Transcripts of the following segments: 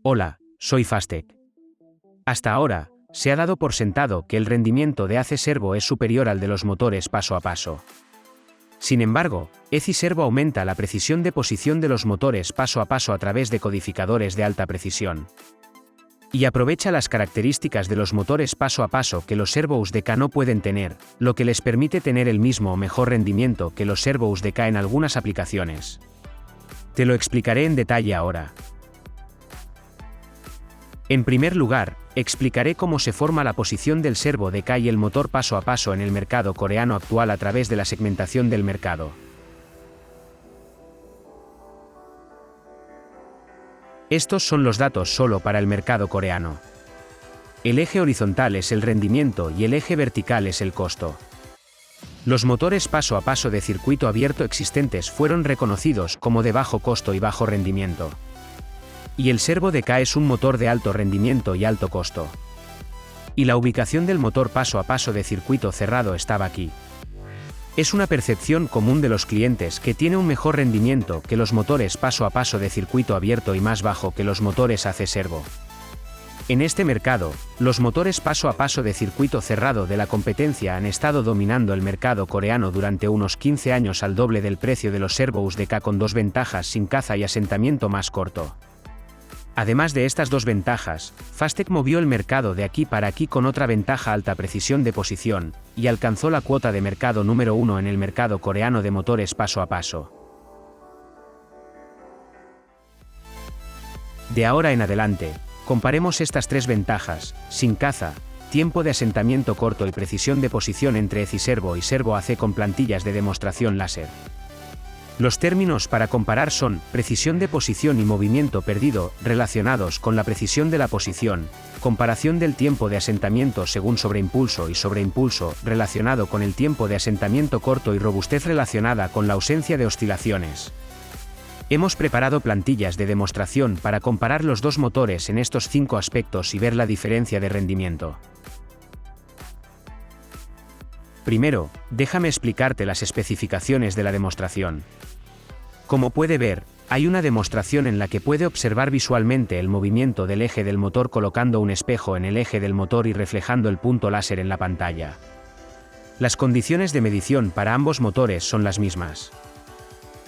Hola, soy Fastech. Hasta ahora, se ha dado por sentado que el rendimiento de AC Servo es superior al de los motores paso a paso. Sin embargo, ECI Servo aumenta la precisión de posición de los motores paso a paso a través de codificadores de alta precisión. Y aprovecha las características de los motores paso a paso que los servos de K no pueden tener, lo que les permite tener el mismo o mejor rendimiento que los servos de K en algunas aplicaciones. Te lo explicaré en detalle ahora. En primer lugar, explicaré cómo se forma la posición del servo de K y el motor paso a paso en el mercado coreano actual a través de la segmentación del mercado. Estos son los datos solo para el mercado coreano. El eje horizontal es el rendimiento y el eje vertical es el costo. Los motores paso a paso de circuito abierto existentes fueron reconocidos como de bajo costo y bajo rendimiento. Y el servo de K es un motor de alto rendimiento y alto costo. Y la ubicación del motor paso a paso de circuito cerrado estaba aquí. Es una percepción común de los clientes que tiene un mejor rendimiento que los motores paso a paso de circuito abierto y más bajo que los motores AC Servo. En este mercado, los motores paso a paso de circuito cerrado de la competencia han estado dominando el mercado coreano durante unos 15 años al doble del precio de los servos de K con dos ventajas sin caza y asentamiento más corto. Además de estas dos ventajas, Fastech movió el mercado de aquí para aquí con otra ventaja alta precisión de posición, y alcanzó la cuota de mercado número 1 en el mercado coreano de motores paso a paso. De ahora en adelante, comparemos estas tres ventajas, sin caza, tiempo de asentamiento corto y precisión de posición entre ECI Servo y Servo AC con plantillas de demostración láser. Los términos para comparar son precisión de posición y movimiento perdido, relacionados con la precisión de la posición, comparación del tiempo de asentamiento según sobreimpulso y sobreimpulso, relacionado con el tiempo de asentamiento corto y robustez relacionada con la ausencia de oscilaciones. Hemos preparado plantillas de demostración para comparar los dos motores en estos 5 aspectos y ver la diferencia de rendimiento. Primero, déjame explicarte las especificaciones de la demostración. Como puede ver, hay una demostración en la que puede observar visualmente el movimiento del eje del motor colocando un espejo en el eje del motor y reflejando el punto láser en la pantalla. Las condiciones de medición para ambos motores son las mismas.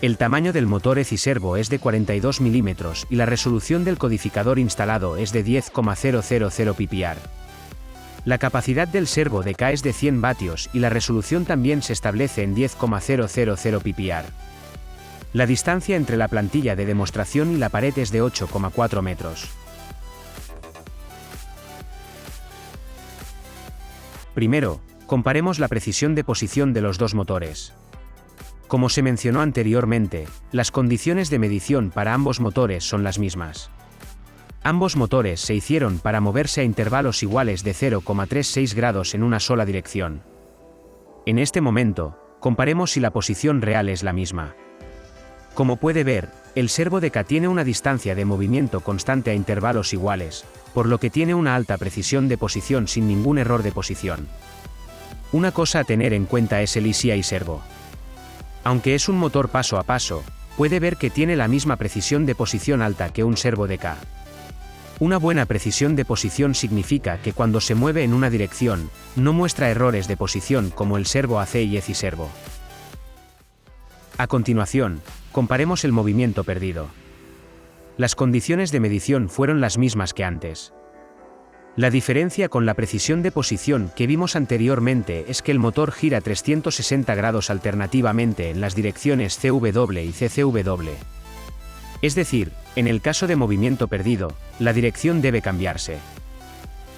El tamaño del motor ECI Servo es de 42 mm y la resolución del codificador instalado es de 10,000 ppi. La capacidad del servo de K es de 100 vatios y la resolución también se establece en 10,000 ppi. La distancia entre la plantilla de demostración y la pared es de 8,4 metros. Primero, comparemos la precisión de posición de los dos motores. Como se mencionó anteriormente, las condiciones de medición para ambos motores son las mismas. Ambos motores se hicieron para moverse a intervalos iguales de 0,36 grados en una sola dirección. En este momento, comparemos si la posición real es la misma. Como puede ver, el servo de K tiene una distancia de movimiento constante a intervalos iguales, por lo que tiene una alta precisión de posición sin ningún error de posición. Una cosa a tener en cuenta es el ECI Servo. Aunque es un motor paso a paso, puede ver que tiene la misma precisión de posición alta que un servo de K. Una buena precisión de posición significa que cuando se mueve en una dirección, no muestra errores de posición como el servo AC y ECI Servo. A continuación, comparemos el movimiento perdido. Las condiciones de medición fueron las mismas que antes. La diferencia con la precisión de posición que vimos anteriormente es que el motor gira 360 grados alternativamente en las direcciones CW y CCW. Es decir, en el caso de movimiento perdido, la dirección debe cambiarse.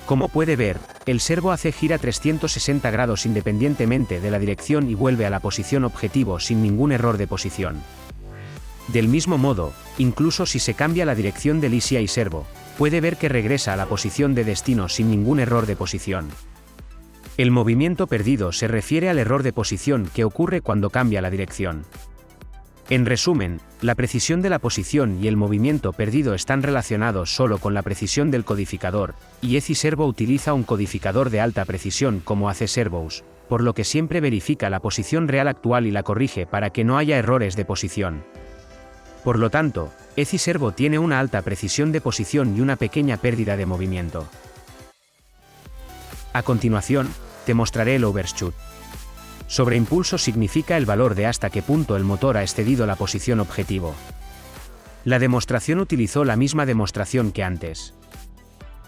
Como puede ver, el servo AC gira 360 grados independientemente de la dirección y vuelve a la posición objetivo sin ningún error de posición. Del mismo modo, incluso si se cambia la dirección del ECI Servo, puede ver que regresa a la posición de destino sin ningún error de posición. El movimiento perdido se refiere al error de posición que ocurre cuando cambia la dirección. En resumen, la precisión de la posición y el movimiento perdido están relacionados solo con la precisión del codificador, y ECI Servo utiliza un codificador de alta precisión como AC Servos, por lo que siempre verifica la posición real actual y la corrige para que no haya errores de posición. Por lo tanto, ECI Servo tiene una alta precisión de posición y una pequeña pérdida de movimiento. A continuación, te mostraré el overshoot. Sobreimpulso significa el valor de hasta qué punto el motor ha excedido la posición objetivo. La demostración utilizó la misma demostración que antes.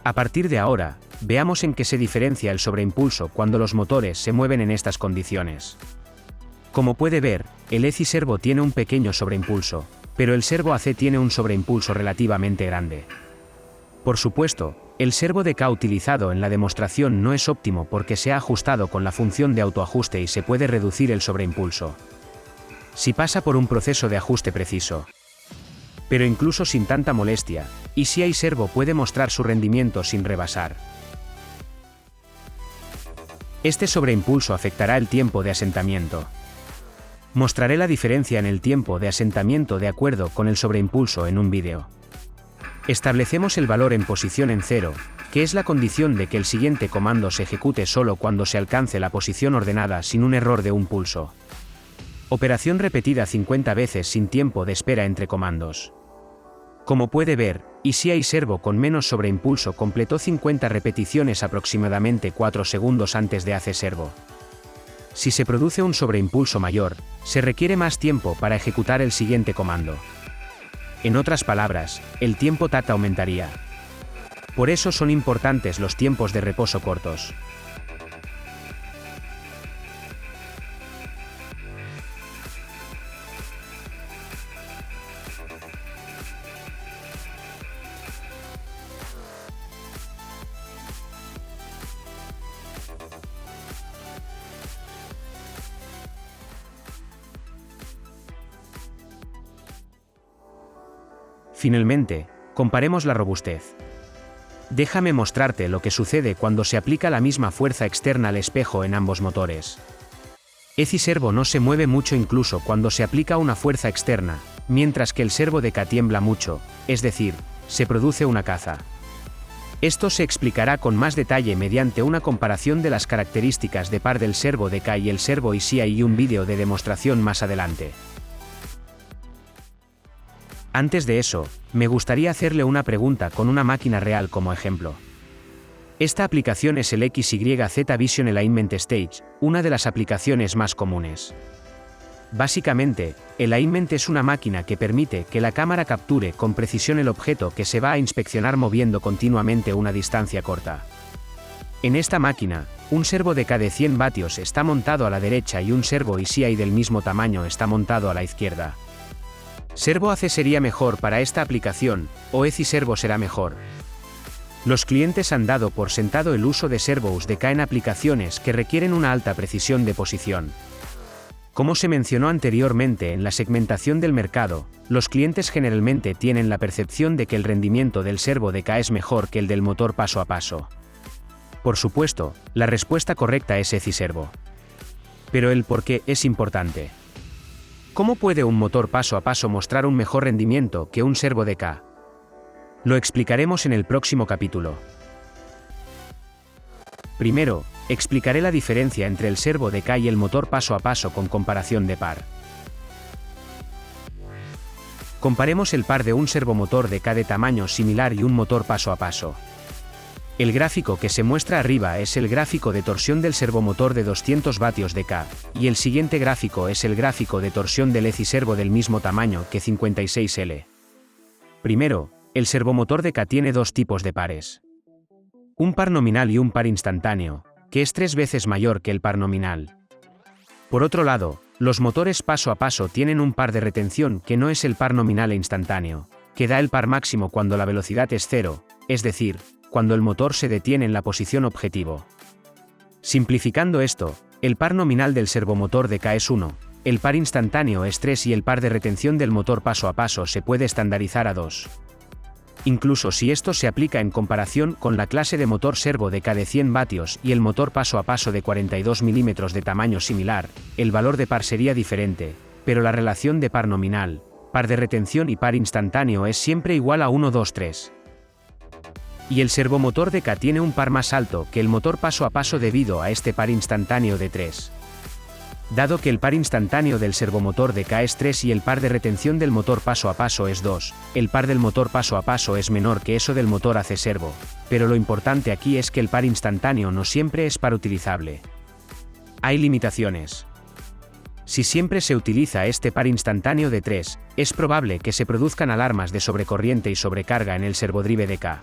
A partir de ahora, veamos en qué se diferencia el sobreimpulso cuando los motores se mueven en estas condiciones. Como puede ver, el ECI Servo tiene un pequeño sobreimpulso, pero el Servo AC tiene un sobreimpulso relativamente grande. Por supuesto, el servo de K utilizado en la demostración no es óptimo porque se ha ajustado con la función de autoajuste y se puede reducir el sobreimpulso si pasa por un proceso de ajuste preciso. Pero incluso sin tanta molestia, ECI Servo puede mostrar su rendimiento sin rebasar. Este sobreimpulso afectará el tiempo de asentamiento. Mostraré la diferencia en el tiempo de asentamiento de acuerdo con el sobreimpulso en un vídeo. Establecemos el valor en posición en 0, que es la condición de que el siguiente comando se ejecute solo cuando se alcance la posición ordenada sin un error de un pulso. Operación repetida 50 veces sin tiempo de espera entre comandos. Como puede ver, ECI Servo con menos sobreimpulso completó 50 repeticiones aproximadamente 4 segundos antes de AC Servo. Si se produce un sobreimpulso mayor, se requiere más tiempo para ejecutar el siguiente comando. En otras palabras, el tiempo TAT aumentaría. Por eso son importantes los tiempos de reposo cortos. Finalmente, comparemos la robustez. Déjame mostrarte lo que sucede cuando se aplica la misma fuerza externa al espejo en ambos motores. ECI Servo no se mueve mucho incluso cuando se aplica una fuerza externa, mientras que el servo de K tiembla mucho, es decir, se produce una caza. Esto se explicará con más detalle mediante una comparación de las características de par del servo de K y el servo ECI y un vídeo de demostración más adelante. Antes de eso, me gustaría hacerle una pregunta con una máquina real como ejemplo. Esta aplicación es el XYZ Vision Alignment Stage, una de las aplicaciones más comunes. Básicamente, el alignment es una máquina que permite que la cámara capture con precisión el objeto que se va a inspeccionar moviendo continuamente una distancia corta. En esta máquina, un servo de K de 100 vatios está montado a la derecha y un servo ECI del mismo tamaño está montado a la izquierda. ¿Servo AC sería mejor para esta aplicación, o ECI Servo será mejor? Los clientes han dado por sentado el uso de servos de K en aplicaciones que requieren una alta precisión de posición. Como se mencionó anteriormente en la segmentación del mercado, los clientes generalmente tienen la percepción de que el rendimiento del servo de K es mejor que el del motor paso a paso. Por supuesto, la respuesta correcta es ECI Servo. Pero el por qué es importante. ¿Cómo puede un motor paso a paso mostrar un mejor rendimiento que un servo de K? Lo explicaremos en el próximo capítulo. Primero, explicaré la diferencia entre el servo de K y el motor paso a paso con comparación de par. Comparemos el par de un servomotor de K de tamaño similar y un motor paso a paso. El gráfico que se muestra arriba es el gráfico de torsión del servomotor de 200 vatios de K, y el siguiente gráfico es el gráfico de torsión del ECI Servo del mismo tamaño que 56L. Primero, el servomotor de K tiene dos tipos de pares. Un par nominal y un par instantáneo, que es 3 veces mayor que el par nominal. Por otro lado, los motores paso a paso tienen un par de retención que no es el par nominal e instantáneo, que da el par máximo cuando la velocidad es 0, es decir, cuando el motor se detiene en la posición objetivo. Simplificando esto, el par nominal del servomotor de K es 1, el par instantáneo es 3 y el par de retención del motor paso a paso se puede estandarizar a 2. Incluso si esto se aplica en comparación con la clase de motor servo de K de 100 vatios y el motor paso a paso de 42 mm de tamaño similar, el valor de par sería diferente, pero la relación de par nominal, par de retención y par instantáneo es siempre igual a 1, 2, 3. Y el servomotor de K tiene un par más alto que el motor paso a paso debido a este par instantáneo de 3. Dado que el par instantáneo del servomotor de K es 3 y el par de retención del motor paso a paso es 2, el par del motor paso a paso es menor que eso del motor AC servo, pero lo importante aquí es que el par instantáneo no siempre es par utilizable. Hay limitaciones. Si siempre se utiliza este par instantáneo de 3, es probable que se produzcan alarmas de sobrecorriente y sobrecarga en el servodrive de K.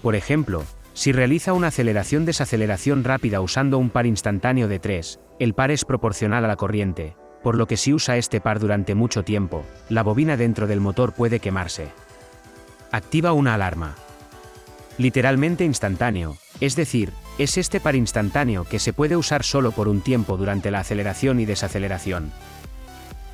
Por ejemplo, si realiza una aceleración-desaceleración rápida usando un par instantáneo de 3, el par es proporcional a la corriente, por lo que si usa este par durante mucho tiempo, la bobina dentro del motor puede quemarse. Activa una alarma. Literalmente instantáneo, es decir, es este par instantáneo que se puede usar solo por un tiempo durante la aceleración y desaceleración.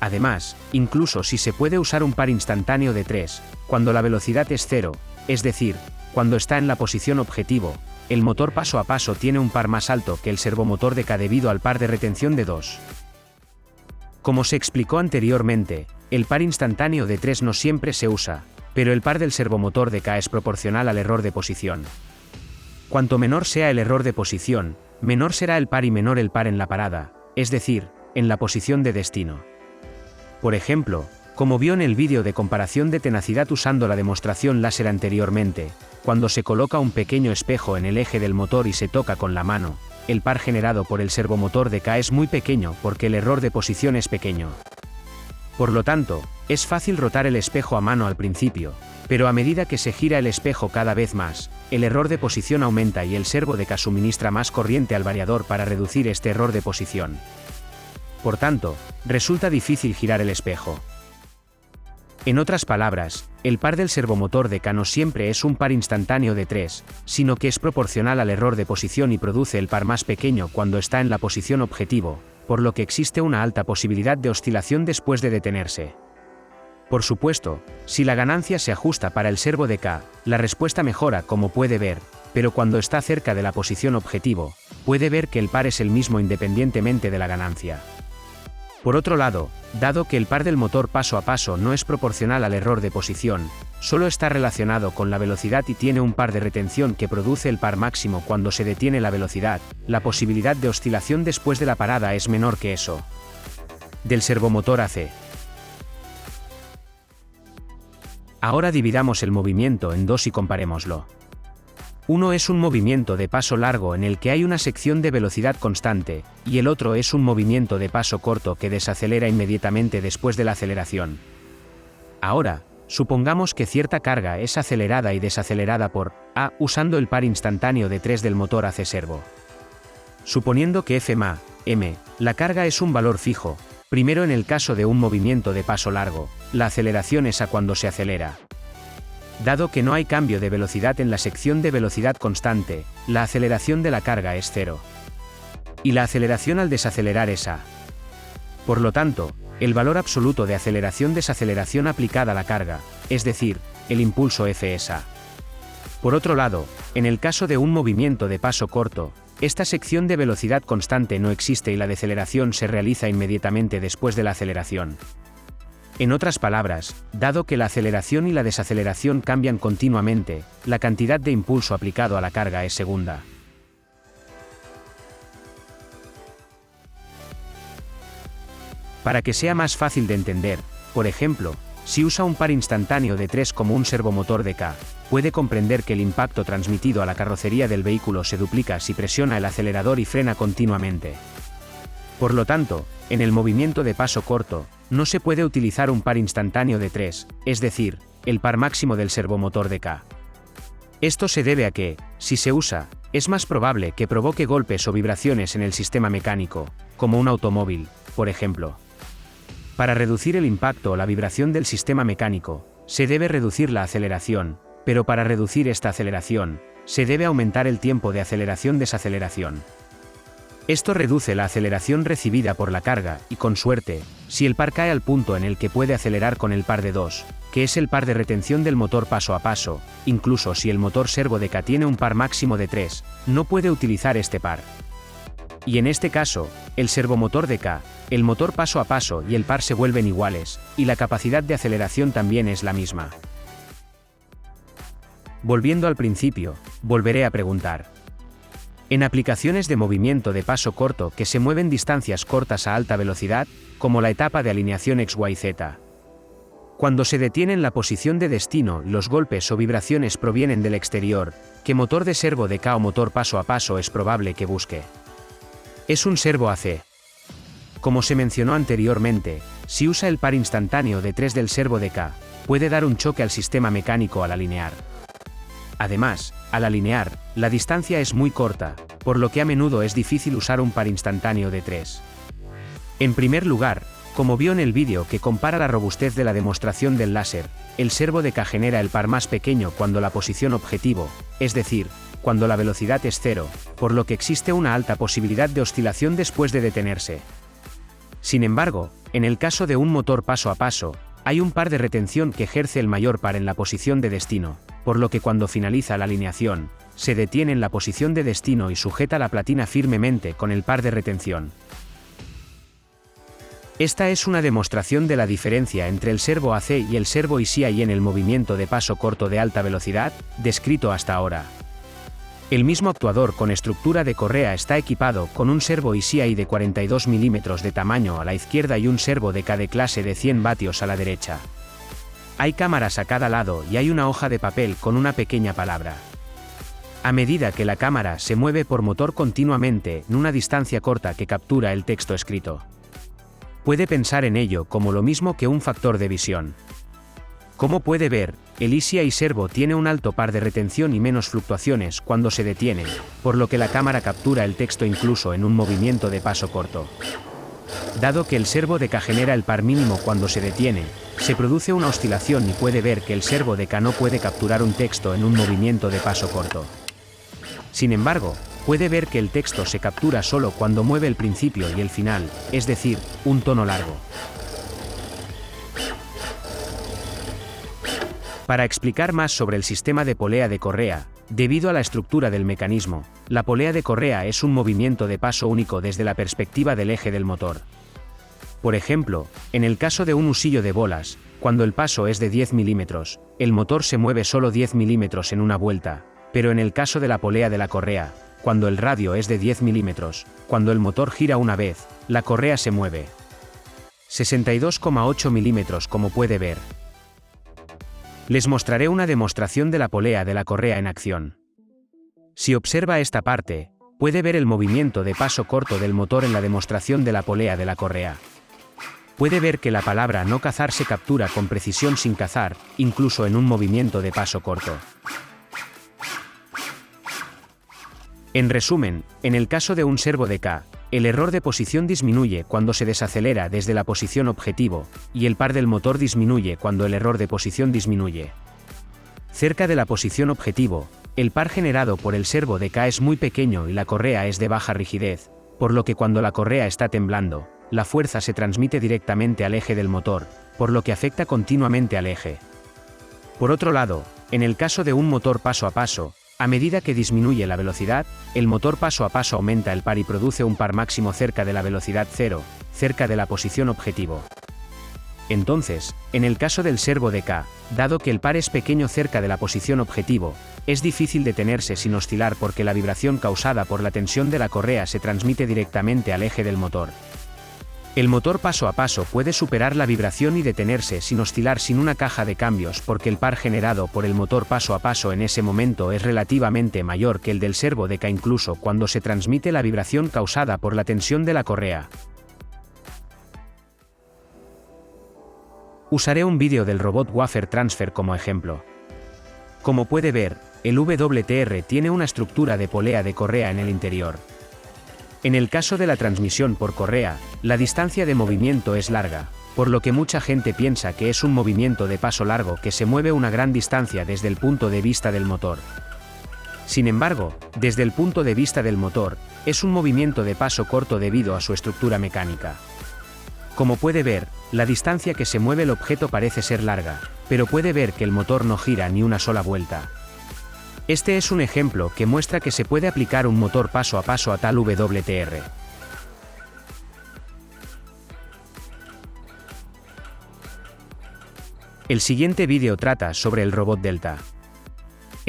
Además, incluso si se puede usar un par instantáneo de 3, cuando la velocidad es 0, es decir, cuando está en la posición objetivo, el motor paso a paso tiene un par más alto que el servomotor de K debido al par de retención de 2. Como se explicó anteriormente, el par instantáneo de 3 no siempre se usa, pero el par del servomotor de K es proporcional al error de posición. Cuanto menor sea el error de posición, menor será el par y menor el par en la parada, es decir, en la posición de destino. Por ejemplo, como vio en el vídeo de comparación de tenacidad usando la demostración láser anteriormente, cuando se coloca un pequeño espejo en el eje del motor y se toca con la mano, el par generado por el servomotor de K es muy pequeño porque el error de posición es pequeño. Por lo tanto, es fácil rotar el espejo a mano al principio, pero a medida que se gira el espejo cada vez más, el error de posición aumenta y el servo de K suministra más corriente al variador para reducir este error de posición. Por tanto, resulta difícil girar el espejo. En otras palabras, el par del servomotor de K no siempre es un par instantáneo de 3, sino que es proporcional al error de posición y produce el par más pequeño cuando está en la posición objetivo, por lo que existe una alta posibilidad de oscilación después de detenerse. Por supuesto, si la ganancia se ajusta para el servo de K, la respuesta mejora como puede ver, pero cuando está cerca de la posición objetivo, puede ver que el par es el mismo independientemente de la ganancia. Por otro lado, dado que el par del motor paso a paso no es proporcional al error de posición, solo está relacionado con la velocidad y tiene un par de retención que produce el par máximo cuando se detiene la velocidad, la posibilidad de oscilación después de la parada es menor que eso del servomotor AC. Ahora dividamos el movimiento en dos y comparémoslo. Uno es un movimiento de paso largo en el que hay una sección de velocidad constante, y el otro es un movimiento de paso corto que desacelera inmediatamente después de la aceleración. Ahora, supongamos que cierta carga es acelerada y desacelerada por A usando el par instantáneo de 3 del motor AC servo. Suponiendo que Fma, m, la carga es un valor fijo, primero en el caso de un movimiento de paso largo, la aceleración es a cuando se acelera. Dado que no hay cambio de velocidad en la sección de velocidad constante, la aceleración de la carga es 0. Y la aceleración al desacelerar es A. Por lo tanto, el valor absoluto de aceleración-desaceleración aplicada a la carga, es decir, el impulso F es A. Por otro lado, en el caso de un movimiento de paso corto, esta sección de velocidad constante no existe y la deceleración se realiza inmediatamente después de la aceleración. En otras palabras, dado que la aceleración y la desaceleración cambian continuamente, la cantidad de impulso aplicado a la carga es segunda. Para que sea más fácil de entender, por ejemplo, si usa un par instantáneo de 3 como un servomotor de K, puede comprender que el impacto transmitido a la carrocería del vehículo se duplica si presiona el acelerador y frena continuamente. Por lo tanto, en el movimiento de paso corto, no se puede utilizar un par instantáneo de 3, es decir, el par máximo del servomotor de K. Esto se debe a que, si se usa, es más probable que provoque golpes o vibraciones en el sistema mecánico, como un automóvil, por ejemplo. Para reducir el impacto o la vibración del sistema mecánico, se debe reducir la aceleración, pero para reducir esta aceleración, se debe aumentar el tiempo de aceleración-desaceleración. Esto reduce la aceleración recibida por la carga y, con suerte, si el par cae al punto en el que puede acelerar con el par de 2, que es el par de retención del motor paso a paso, incluso si el motor servo de K tiene un par máximo de 3, no puede utilizar este par. Y en este caso, el servomotor de K, el motor paso a paso y el par se vuelven iguales, y la capacidad de aceleración también es la misma. Volviendo al principio, volveré a preguntar. En aplicaciones de movimiento de paso corto que se mueven distancias cortas a alta velocidad, como la etapa de alineación XYZ. Cuando se detiene en la posición de destino y los golpes o vibraciones provienen del exterior, ¿qué motor de servo de K o motor paso a paso es probable que busque? Es un servo AC. Como se mencionó anteriormente, si usa el par instantáneo de 3 del servo de K, puede dar un choque al sistema mecánico al alinear. Además, al alinear, la distancia es muy corta, por lo que a menudo es difícil usar un par instantáneo de 3. En primer lugar, como vio en el vídeo que compara la robustez de la demostración del láser, el servo de K genera el par más pequeño cuando la posición objetivo, es decir, cuando la velocidad es cero, por lo que existe una alta posibilidad de oscilación después de detenerse. Sin embargo, en el caso de un motor paso a paso, hay un par de retención que ejerce el mayor par en la posición de destino, por lo que cuando finaliza la alineación, se detiene en la posición de destino y sujeta la platina firmemente con el par de retención. Esta es una demostración de la diferencia entre el servo AC y el servo ECI en el movimiento de paso corto de alta velocidad, descrito hasta ahora. El mismo actuador con estructura de correa está equipado con un servo ECI de 42 mm de tamaño a la izquierda y un servo de K de clase de 100 vatios a la derecha. Hay cámaras a cada lado y hay una hoja de papel con una pequeña palabra. A medida que la cámara se mueve por motor continuamente en una distancia corta que captura el texto escrito. Puede pensar en ello como lo mismo que un factor de visión. Como puede ver, el ECI servo tiene un alto par de retención y menos fluctuaciones cuando se detiene, por lo que la cámara captura el texto incluso en un movimiento de paso corto. Dado que el servo de K genera el par mínimo cuando se detiene, se produce una oscilación y puede ver que el servo de K no puede capturar un texto en un movimiento de paso corto. Sin embargo, puede ver que el texto se captura solo cuando mueve el principio y el final, es decir, un tono largo. Para explicar más sobre el sistema de polea de correa, debido a la estructura del mecanismo, la polea de correa es un movimiento de paso único desde la perspectiva del eje del motor. Por ejemplo, en el caso de un husillo de bolas, cuando el paso es de 10 mm, el motor se mueve solo 10 mm en una vuelta, pero en el caso de la polea de la correa, cuando el radio es de 10 mm, cuando el motor gira una vez, la correa se mueve 62,8 mm como puede ver. Les mostraré una demostración de la polea de la correa en acción. Si observa esta parte, puede ver el movimiento de paso corto del motor en la demostración de la polea de la correa. Puede ver que la palabra no cazar se captura con precisión sin cazar, incluso en un movimiento de paso corto. En resumen, en el caso de un servo de K, el error de posición disminuye cuando se desacelera desde la posición objetivo, y el par del motor disminuye cuando el error de posición disminuye. Cerca de la posición objetivo, el par generado por el servo de K es muy pequeño y la correa es de baja rigidez, por lo que cuando la correa está temblando, la fuerza se transmite directamente al eje del motor, por lo que afecta continuamente al eje. Por otro lado, en el caso de un motor paso a paso, a medida que disminuye la velocidad, el motor paso a paso aumenta el par y produce un par máximo cerca de la velocidad cero, cerca de la posición objetivo. Entonces, en el caso del servo de K, dado que el par es pequeño cerca de la posición objetivo, es difícil detenerse sin oscilar porque la vibración causada por la tensión de la correa se transmite directamente al eje del motor. El motor paso a paso puede superar la vibración y detenerse sin oscilar sin una caja de cambios porque el par generado por el motor paso a paso en ese momento es relativamente mayor que el del servo de K incluso cuando se transmite la vibración causada por la tensión de la correa. Usaré un vídeo del robot Wafer Transfer como ejemplo. Como puede ver, el WTR tiene una estructura de polea de correa en el interior. En el caso de la transmisión por correa, la distancia de movimiento es larga, por lo que mucha gente piensa que es un movimiento de paso largo que se mueve una gran distancia desde el punto de vista del motor. Sin embargo, desde el punto de vista del motor, es un movimiento de paso corto debido a su estructura mecánica. Como puede ver, la distancia que se mueve el objeto parece ser larga, pero puede ver que el motor no gira ni una sola vuelta. Este es un ejemplo que muestra que se puede aplicar un motor paso a paso a tal WTR. El siguiente vídeo trata sobre el robot Delta.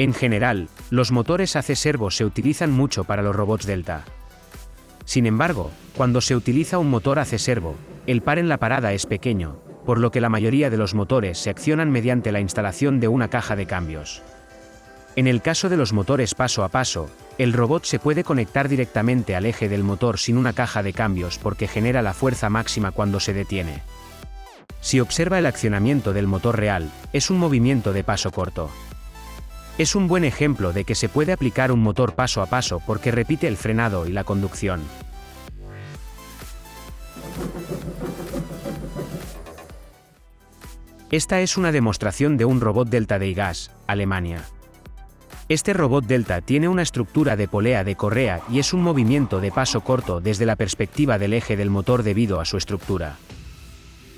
En general, los motores AC servo se utilizan mucho para los robots Delta. Sin embargo, cuando se utiliza un motor AC servo, el par en la parada es pequeño, por lo que la mayoría de los motores se accionan mediante la instalación de una caja de cambios. En el caso de los motores paso a paso, el robot se puede conectar directamente al eje del motor sin una caja de cambios porque genera la fuerza máxima cuando se detiene. Si observa el accionamiento del motor real, es un movimiento de paso corto. Es un buen ejemplo de que se puede aplicar un motor paso a paso porque repite el frenado y la conducción. Esta es una demostración de un robot Delta de IGAS, Alemania. Este robot Delta tiene una estructura de polea de correa y es un movimiento de paso corto desde la perspectiva del eje del motor debido a su estructura.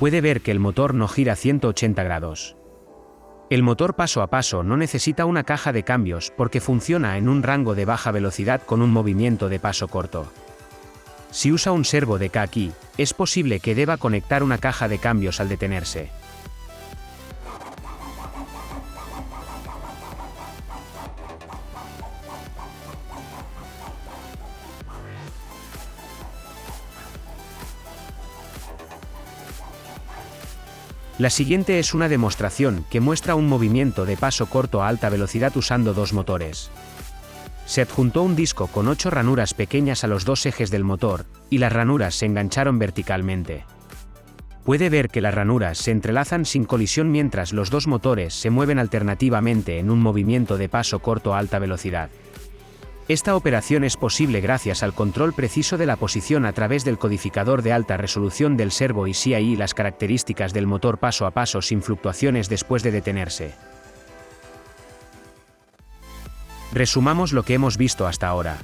Puede ver que el motor no gira 180 grados. El motor paso a paso no necesita una caja de cambios porque funciona en un rango de baja velocidad con un movimiento de paso corto. Si usa un servo de K aquí, es posible que deba conectar una caja de cambios al detenerse. La siguiente es una demostración que muestra un movimiento de paso corto a alta velocidad usando dos motores. Se adjuntó un disco con 8 ranuras pequeñas a los dos ejes del motor, y las ranuras se engancharon verticalmente. Puede ver que las ranuras se entrelazan sin colisión mientras los dos motores se mueven alternativamente en un movimiento de paso corto a alta velocidad. Esta operación es posible gracias al control preciso de la posición a través del codificador de alta resolución del servo y CIE las características del motor paso a paso sin fluctuaciones después de detenerse. Resumamos lo que hemos visto hasta ahora.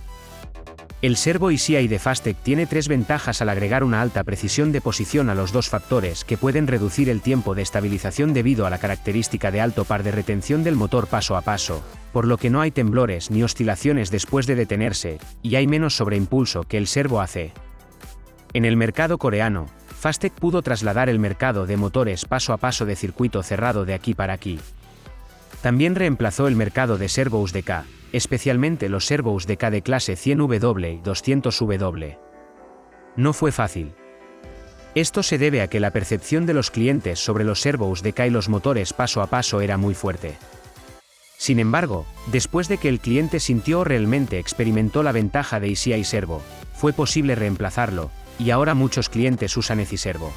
El servo ECI de Fastec tiene 3 ventajas al agregar una alta precisión de posición a los dos factores que pueden reducir el tiempo de estabilización debido a la característica de alto par de retención del motor paso a paso, por lo que no hay temblores ni oscilaciones después de detenerse, y hay menos sobreimpulso que el servo AC. En el mercado coreano, Fastec pudo trasladar el mercado de motores paso a paso de circuito cerrado de aquí para aquí. También reemplazó el mercado de servos de K, especialmente los servos de K de clase 100W y 200W. No fue fácil. Esto se debe a que la percepción de los clientes sobre los servos de K y los motores paso a paso era muy fuerte. Sin embargo, después de que el cliente sintió o realmente experimentó la ventaja de ECI Servo, fue posible reemplazarlo, y ahora muchos clientes usan ECI Servo.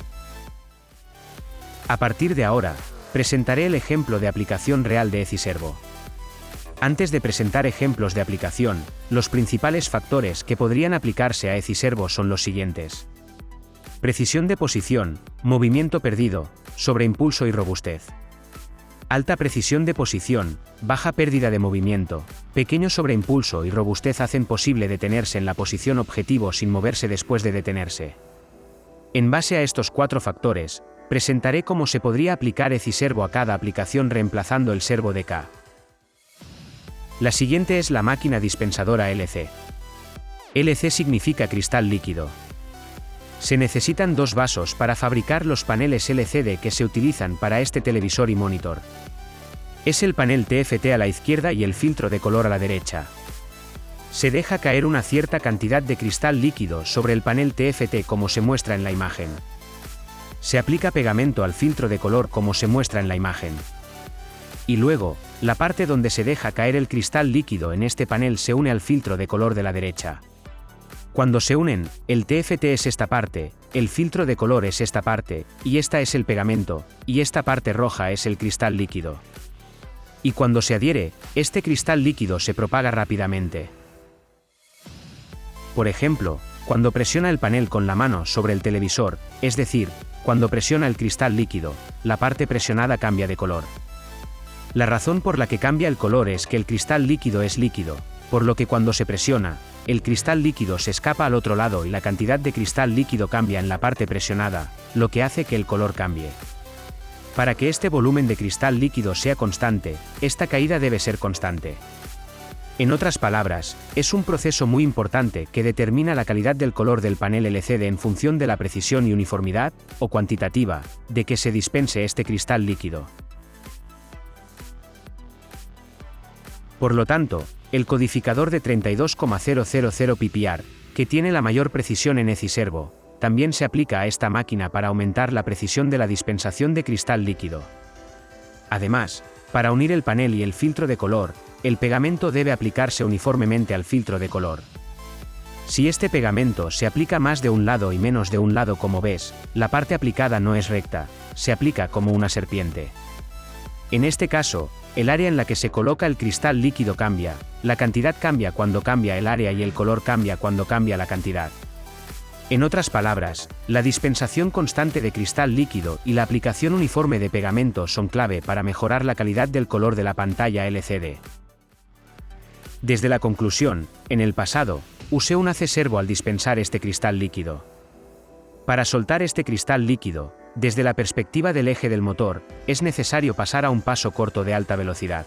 A partir de ahora, presentaré el ejemplo de aplicación real de ECI Servo. Antes de presentar ejemplos de aplicación, los principales factores que podrían aplicarse a ECI Servo son los siguientes: precisión de posición, movimiento perdido, sobreimpulso y robustez. Alta precisión de posición, baja pérdida de movimiento, pequeño sobreimpulso y robustez hacen posible detenerse en la posición objetivo sin moverse después de detenerse. En base a estos 4 factores, presentaré cómo se podría aplicar ECI Servo a cada aplicación reemplazando el servo de K. La siguiente es la máquina dispensadora LC. LC significa cristal líquido. Se necesitan 2 vasos para fabricar los paneles LCD que se utilizan para este televisor y monitor. Es el panel TFT a la izquierda y el filtro de color a la derecha. Se deja caer una cierta cantidad de cristal líquido sobre el panel TFT como se muestra en la imagen. Se aplica pegamento al filtro de color como se muestra en la imagen. Y luego, la parte donde se deja caer el cristal líquido en este panel se une al filtro de color de la derecha. Cuando se unen, el TFT es esta parte, el filtro de color es esta parte, y esta es el pegamento, y esta parte roja es el cristal líquido. Y cuando se adhiere, este cristal líquido se propaga rápidamente. Por ejemplo, cuando presiona el panel con la mano sobre el televisor, es decir, cuando presiona el cristal líquido, la parte presionada cambia de color. La razón por la que cambia el color es que el cristal líquido es líquido, por lo que cuando se presiona, el cristal líquido se escapa al otro lado y la cantidad de cristal líquido cambia en la parte presionada, lo que hace que el color cambie. Para que este volumen de cristal líquido sea constante, esta caída debe ser constante. En otras palabras, es un proceso muy importante que determina la calidad del color del panel LCD en función de la precisión y uniformidad, o cuantitativa, de que se dispense este cristal líquido. Por lo tanto, el codificador de 32,000 ppr, que tiene la mayor precisión en ECI Servo, también se aplica a esta máquina para aumentar la precisión de la dispensación de cristal líquido. Además, para unir el panel y el filtro de color, el pegamento debe aplicarse uniformemente al filtro de color. Si este pegamento se aplica más de un lado y menos de un lado, como ves, la parte aplicada no es recta, se aplica como una serpiente. En este caso, el área en la que se coloca el cristal líquido cambia, la cantidad cambia cuando cambia el área y el color cambia cuando cambia la cantidad. En otras palabras, la dispensación constante de cristal líquido y la aplicación uniforme de pegamento son clave para mejorar la calidad del color de la pantalla LCD. Desde la conclusión, en el pasado, usé un AC Servo al dispensar este cristal líquido. Para soltar este cristal líquido, desde la perspectiva del eje del motor, es necesario pasar a un paso corto de alta velocidad.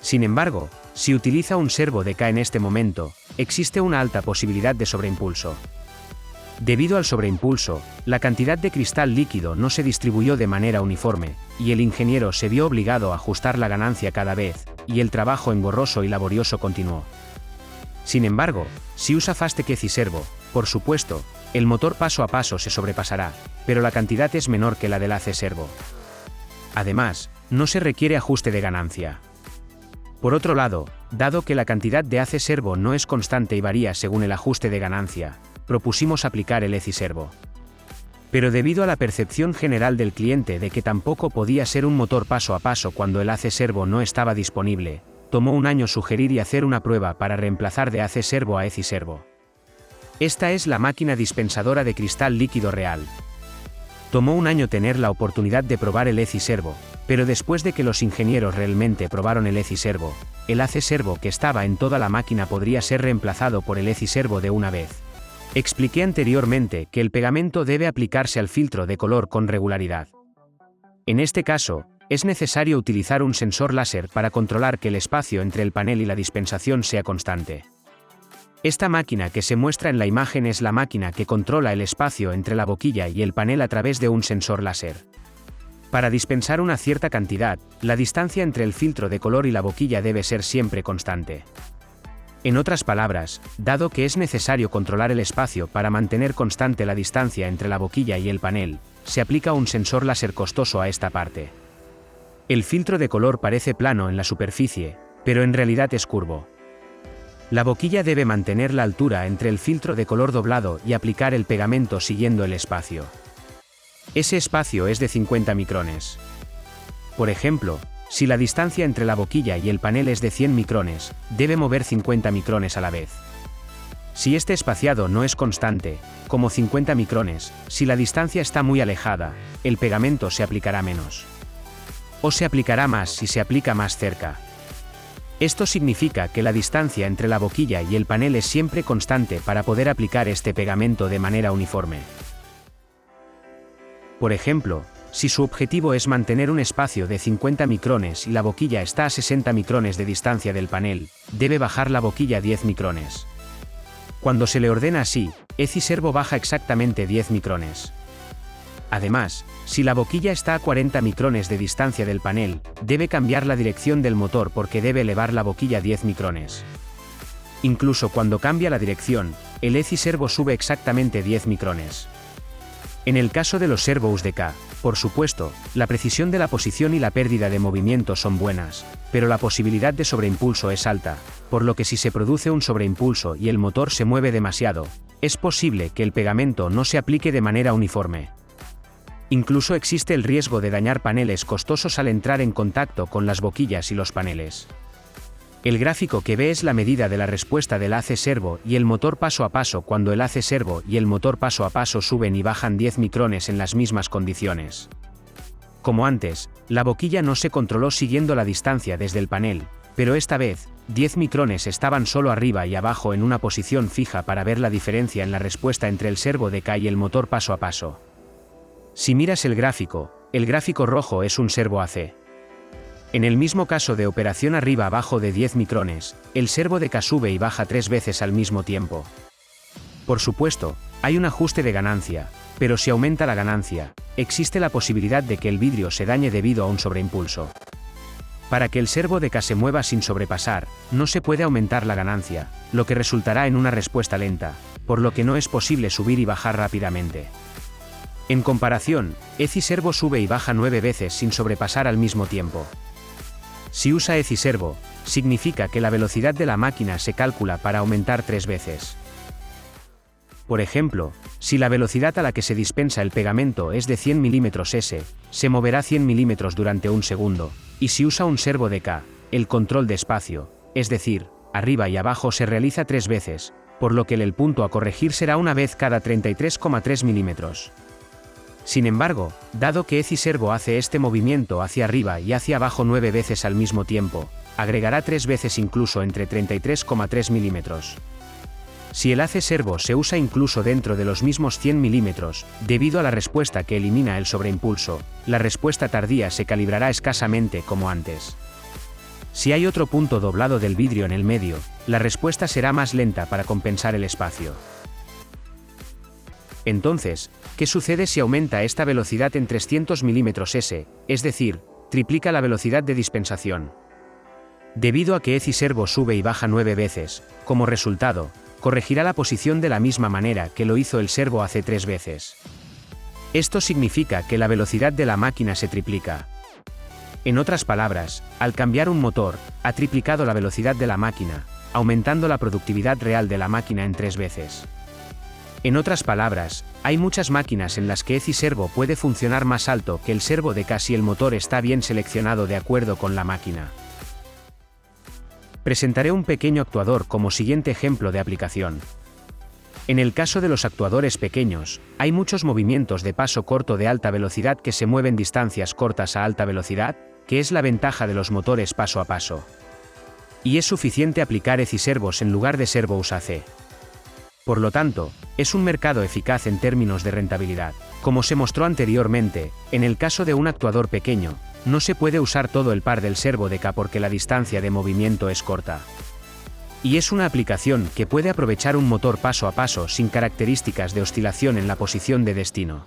Sin embargo, si utiliza un servo de K en este momento, existe una alta posibilidad de sobreimpulso. Debido al sobreimpulso, la cantidad de cristal líquido no se distribuyó de manera uniforme, y el ingeniero se vio obligado a ajustar la ganancia cada vez, y el trabajo engorroso y laborioso continuó. Sin embargo, si usa Fastech ECI Servo, por supuesto, el motor paso a paso se sobrepasará, pero la cantidad es menor que la del AC Servo. Además, no se requiere ajuste de ganancia. Por otro lado, dado que la cantidad de AC Servo no es constante y varía según el ajuste de ganancia, propusimos aplicar el ECI Servo. Pero debido a la percepción general del cliente de que tampoco podía ser un motor paso a paso cuando el AC Servo no estaba disponible, tomó un año sugerir y hacer una prueba para reemplazar de AC Servo a ECI Servo. Esta es la máquina dispensadora de cristal líquido real. Tomó un año tener la oportunidad de probar el ECI Servo, pero después de que los ingenieros realmente probaron el ECI Servo, el AC Servo que estaba en toda la máquina podría ser reemplazado por el ECI Servo de una vez. Expliqué anteriormente que el pegamento debe aplicarse al filtro de color con regularidad. En este caso, es necesario utilizar un sensor láser para controlar que el espacio entre el panel y la dispensación sea constante. Esta máquina que se muestra en la imagen es la máquina que controla el espacio entre la boquilla y el panel a través de un sensor láser. Para dispensar una cierta cantidad, la distancia entre el filtro de color y la boquilla debe ser siempre constante. En otras palabras, dado que es necesario controlar el espacio para mantener constante la distancia entre la boquilla y el panel, se aplica un sensor láser costoso a esta parte. El filtro de color parece plano en la superficie, pero en realidad es curvo. La boquilla debe mantener la altura entre el filtro de color doblado y aplicar el pegamento siguiendo el espacio. Ese espacio es de 50 micrones. Por ejemplo, si la distancia entre la boquilla y el panel es de 100 micrones, debe mover 50 micrones a la vez. Si este espaciado no es constante, como 50 micrones, si la distancia está muy alejada, el pegamento se aplicará menos. O se aplicará más si se aplica más cerca. Esto significa que la distancia entre la boquilla y el panel es siempre constante para poder aplicar este pegamento de manera uniforme. Por ejemplo, si su objetivo es mantener un espacio de 50 micrones y la boquilla está a 60 micrones de distancia del panel, debe bajar la boquilla a 10 micrones. Cuando se le ordena así, ECI Servo baja exactamente 10 micrones. Además, si la boquilla está a 40 micrones de distancia del panel, debe cambiar la dirección del motor porque debe elevar la boquilla a 10 micrones. Incluso cuando cambia la dirección, el ECI Servo sube exactamente 10 micrones. En el caso de los servos de K, por supuesto, la precisión de la posición y la pérdida de movimiento son buenas, pero la posibilidad de sobreimpulso es alta, por lo que si se produce un sobreimpulso y el motor se mueve demasiado, es posible que el pegamento no se aplique de manera uniforme. Incluso existe el riesgo de dañar paneles costosos al entrar en contacto con las boquillas y los paneles. El gráfico que ve es la medida de la respuesta del AC Servo y el motor paso a paso cuando el AC Servo y el motor paso a paso suben y bajan 10 micrones en las mismas condiciones. Como antes, la boquilla no se controló siguiendo la distancia desde el panel, pero esta vez, 10 micrones estaban solo arriba y abajo en una posición fija para ver la diferencia en la respuesta entre el servo de K y el motor paso a paso. Si miras el gráfico rojo es un servo AC. En el mismo caso de operación arriba-abajo de 10 micrones, el servo de K sube y baja 3 veces al mismo tiempo. Por supuesto, hay un ajuste de ganancia, pero si aumenta la ganancia, existe la posibilidad de que el vidrio se dañe debido a un sobreimpulso. Para que el servo de K se mueva sin sobrepasar, no se puede aumentar la ganancia, lo que resultará en una respuesta lenta, por lo que no es posible subir y bajar rápidamente. En comparación, ECI-Servo sube y baja 9 veces sin sobrepasar al mismo tiempo. Si usa ECI-Servo, significa que la velocidad de la máquina se calcula para aumentar 3 veces. Por ejemplo, si la velocidad a la que se dispensa el pegamento es de 100 mm/s, se moverá 100 mm durante un segundo, y si usa un servo de K, el control de espacio, es decir, arriba y abajo se realiza 3 veces, por lo que el punto a corregir será una vez cada 33,3 mm. Sin embargo, dado que ECI-Servo hace este movimiento hacia arriba y hacia abajo 9 veces al mismo tiempo, agregará 3 veces incluso entre 33,3 mm. Si el ECI-Servo se usa incluso dentro de los mismos 100 mm, debido a la respuesta que elimina el sobreimpulso, la respuesta tardía se calibrará escasamente como antes. Si hay otro punto doblado del vidrio en el medio, la respuesta será más lenta para compensar el espacio. Entonces, ¿qué sucede si aumenta esta velocidad en 300 mm/s, es decir, triplica la velocidad de dispensación? Debido a que ECI-Servo sube y baja 9 veces, como resultado, corregirá la posición de la misma manera que lo hizo el servo hace 3 veces. Esto significa que la velocidad de la máquina se triplica. En otras palabras, al cambiar un motor, ha triplicado la velocidad de la máquina, aumentando la productividad real de la máquina en 3 veces. En otras palabras, hay muchas máquinas en las que ECI-Servo puede funcionar más alto que el servo de K si el motor está bien seleccionado de acuerdo con la máquina. Presentaré un pequeño actuador como siguiente ejemplo de aplicación. En el caso de los actuadores pequeños, hay muchos movimientos de paso corto de alta velocidad que se mueven distancias cortas a alta velocidad, que es la ventaja de los motores paso a paso. Y es suficiente aplicar ECI-Servos en lugar de servos AC. Por lo tanto, es un mercado eficaz en términos de rentabilidad. Como se mostró anteriormente, en el caso de un actuador pequeño, no se puede usar todo el par del servo de K porque la distancia de movimiento es corta. Y es una aplicación que puede aprovechar un motor paso a paso sin características de oscilación en la posición de destino.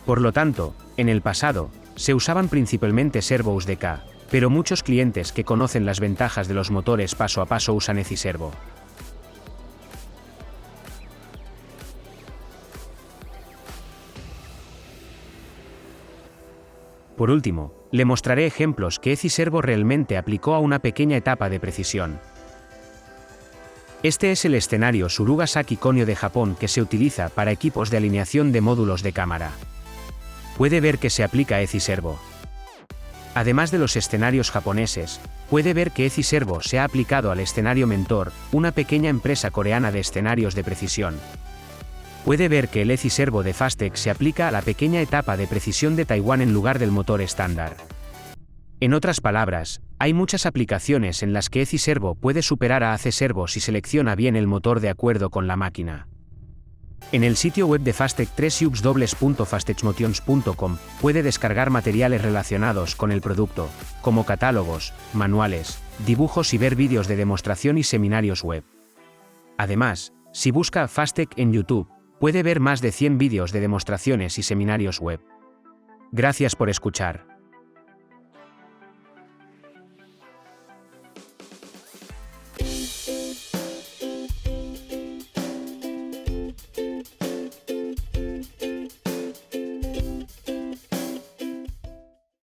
Por lo tanto, en el pasado, se usaban principalmente servos de K, pero muchos clientes que conocen las ventajas de los motores paso a paso usan ECI-Servo. Por último, le mostraré ejemplos que ECI-Servo realmente aplicó a una pequeña etapa de precisión. Este es el escenario Suruga Saki Konyo de Japón que se utiliza para equipos de alineación de módulos de cámara. Puede ver que se aplica ECI-Servo. Además de los escenarios japoneses, puede ver que ECI-Servo se ha aplicado al escenario Mentor, una pequeña empresa coreana de escenarios de precisión. Puede ver que el ECI-Servo de Fastech se aplica a la pequeña etapa de precisión de Taiwán en lugar del motor estándar. En otras palabras, hay muchas aplicaciones en las que ECI-Servo puede superar a AC-Servo si selecciona bien el motor de acuerdo con la máquina. En el sitio web de Fastech www.fastechmotions.com puede descargar materiales relacionados con el producto, como catálogos, manuales, dibujos y ver vídeos de demostración y seminarios web. Además, si busca Fastech en YouTube, puede ver más de 100 vídeos de demostraciones y seminarios web. Gracias por escuchar.